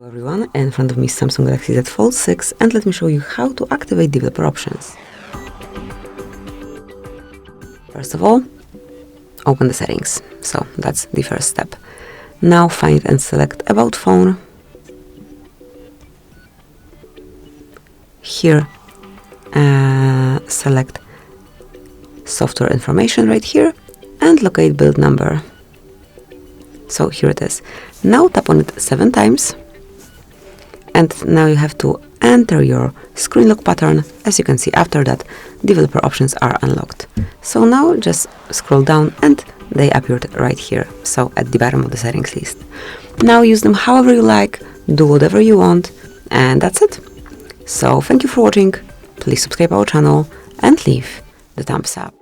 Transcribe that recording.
Hello everyone, in front of me is Samsung Galaxy Z Fold 6 and let me show you how to activate developer options. First of all, open the settings. So that's the first step. Now find and select About Phone. Here select Software Information right here and locate build number. So here it is. Now tap on it 7 times. And now you have to enter your screen lock pattern. As you can see, after that, developer options are unlocked. So now just scroll down and they appeared right here. So at the bottom of the settings list. Now use them however you like, do whatever you want, and that's it. So thank you for watching. Please subscribe our channel and leave the thumbs up.